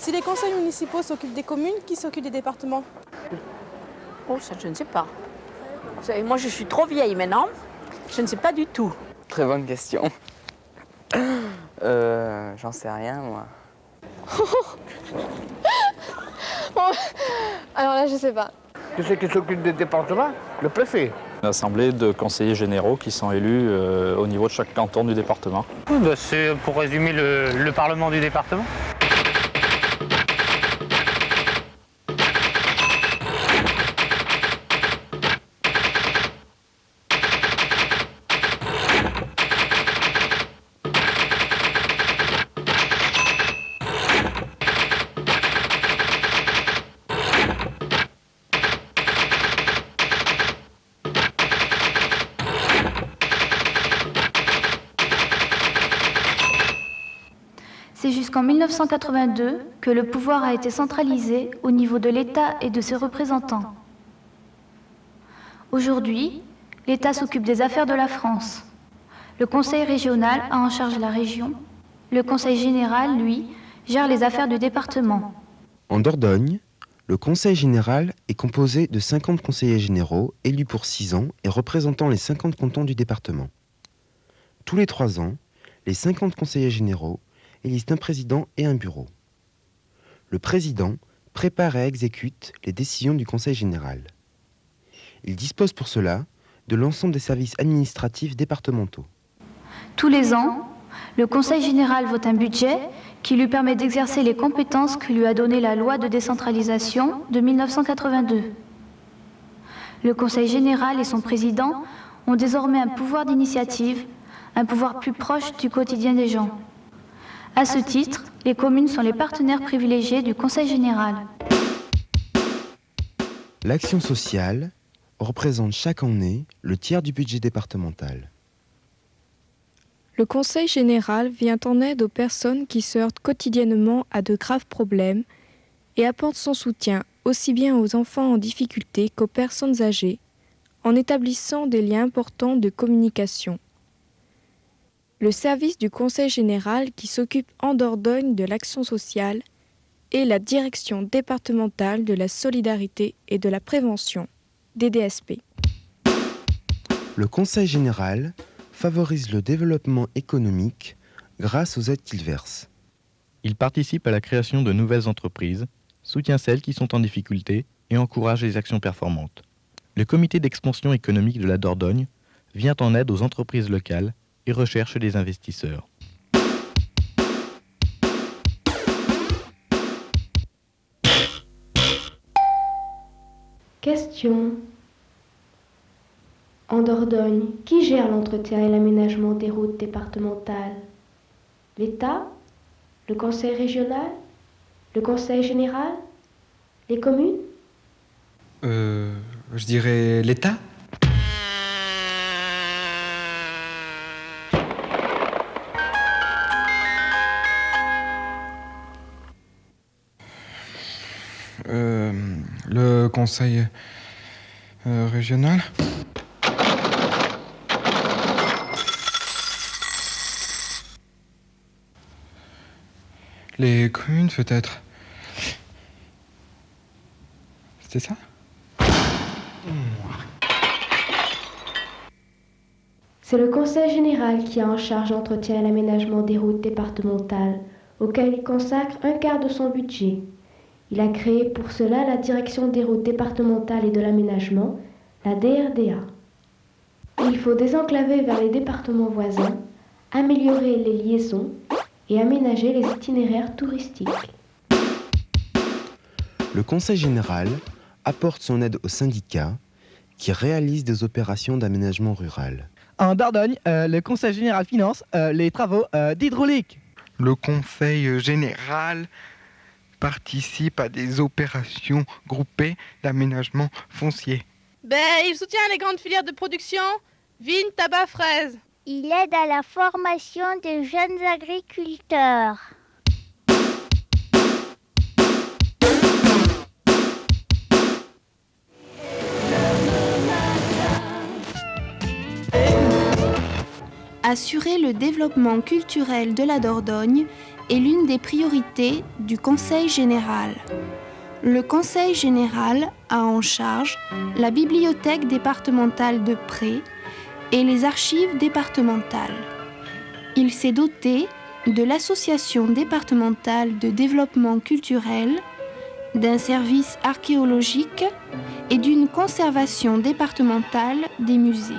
Si les conseils municipaux s'occupent des communes, qui s'occupe des départements? Oh, ça, je ne sais pas. Moi, je suis trop vieille maintenant. Je ne sais pas du tout. Très bonne question. J'en sais rien, moi. Alors là, je sais pas. Qui c'est qui s'occupe des départements? Le préfet. Une assemblée de conseillers généraux qui sont élus au niveau de chaque canton du département. Oui, c'est pour résumer le Parlement du département. C'est jusqu'en 1982 que le pouvoir a été centralisé au niveau de l'État et de ses représentants. Aujourd'hui, l'État s'occupe des affaires de la France. Le Conseil régional a en charge la région. Le Conseil général, lui, gère les affaires du département. En Dordogne, le Conseil général est composé de 50 conseillers généraux élus pour 6 ans et représentant les 50 cantons du département. Tous les 3 ans, les 50 conseillers généraux élisent un président et un bureau. Le président prépare et exécute les décisions du Conseil général. Il dispose pour cela de l'ensemble des services administratifs départementaux. Tous les ans, le Conseil général vote un budget qui lui permet d'exercer les compétences que lui a données la loi de décentralisation de 1982. Le Conseil général et son président ont désormais un pouvoir d'initiative, un pouvoir plus proche du quotidien des gens. À ce titre, les communes sont les partenaires privilégiés du Conseil général. L'action sociale représente chaque année le tiers du budget départemental. Le Conseil général vient en aide aux personnes qui se heurtent quotidiennement à de graves problèmes et apporte son soutien aussi bien aux enfants en difficulté qu'aux personnes âgées, en établissant des liens importants de communication. Le service du Conseil général qui s'occupe en Dordogne de l'action sociale est la Direction départementale de la solidarité et de la prévention, DDSP. Le Conseil général favorise le développement économique grâce aux aides qu'il verse. Il participe à la création de nouvelles entreprises, soutient celles qui sont en difficulté et encourage les actions performantes. Le comité d'expansion économique de la Dordogne vient en aide aux entreprises locales et recherche des investisseurs. Question. En Dordogne, qui gère l'entretien et l'aménagement des routes départementales? L'État? Le Conseil régional? Le Conseil général? Les communes? Je dirais l'État. Le Conseil régional. Les communes, peut-être. C'était ça? C'est le Conseil général qui a en charge l'entretien et l'aménagement des routes départementales, auquel il consacre un quart de son budget. Il a créé pour cela la Direction des routes départementales et de l'aménagement, la DRDA. Il faut désenclaver vers les départements voisins, améliorer les liaisons et aménager les itinéraires touristiques. Le Conseil général apporte son aide aux syndicats qui réalisent des opérations d'aménagement rural. En Dordogne, le Conseil général finance les travaux d'hydraulique. Le Conseil général participe à des opérations groupées d'aménagement foncier. Il soutient les grandes filières de production, vignes, tabac, fraises. Il aide à la formation des jeunes agriculteurs. Assurer le développement culturel de la Dordogne est l'une des priorités du Conseil général. Le Conseil général a en charge la bibliothèque départementale de Pré et les archives départementales. Il s'est doté de l'association départementale de développement culturel, d'un service archéologique et d'une conservation départementale des musées.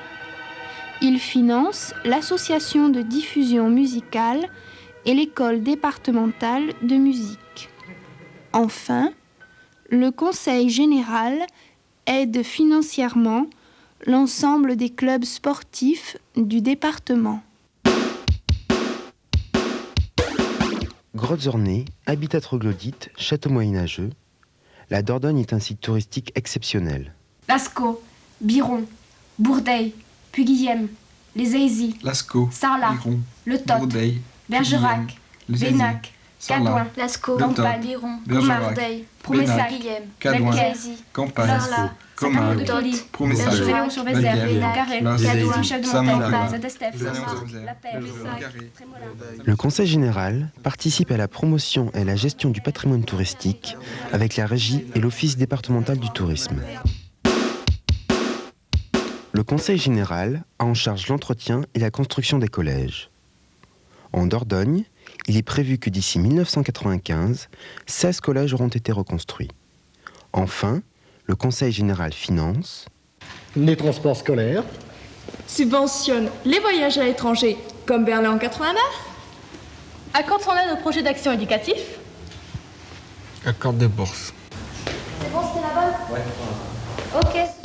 Il finance l'association de diffusion musicale et l'école départementale de musique. Enfin, le Conseil général aide financièrement l'ensemble des clubs sportifs du département. Grottes ornées, habitats troglodytes, châteaux moyenâgeux, la Dordogne est un site touristique exceptionnel. Lascaux, Biron, Bourdeil, Puy-Guillem, les Aisy, Lascaux, Sarlat, Biron, Le Tot, Bourdeil, Bergerac, les Aisy, Bénac, Sarlat, Cadouin, Lascaux, Campagne, Biron, Comardeuil, Promessac, Cadouin, Belcaise, Campagne, Sarlat, Comard, de Toli, Promessac, Saint-Jean-sur-Vézère, Carré, Cadouin, Chef de Saint-Marc, Montagne, Saint-Estèphe, La Paix, Le Conseil général participe à la promotion et à la gestion du patrimoine touristique avec la régie et l'Office départemental du tourisme. Le Conseil général a en charge l'entretien et la construction des collèges. En Dordogne, il est prévu que d'ici 1995, 16 collèges auront été reconstruits. Enfin, le Conseil général finance les transports scolaires, subventionne les voyages à l'étranger, comme Berlin en 89, accorde son aide au projet d'action éducatif, accorde des bourses. C'est bon, c'était la bonne? Ouais. Ok.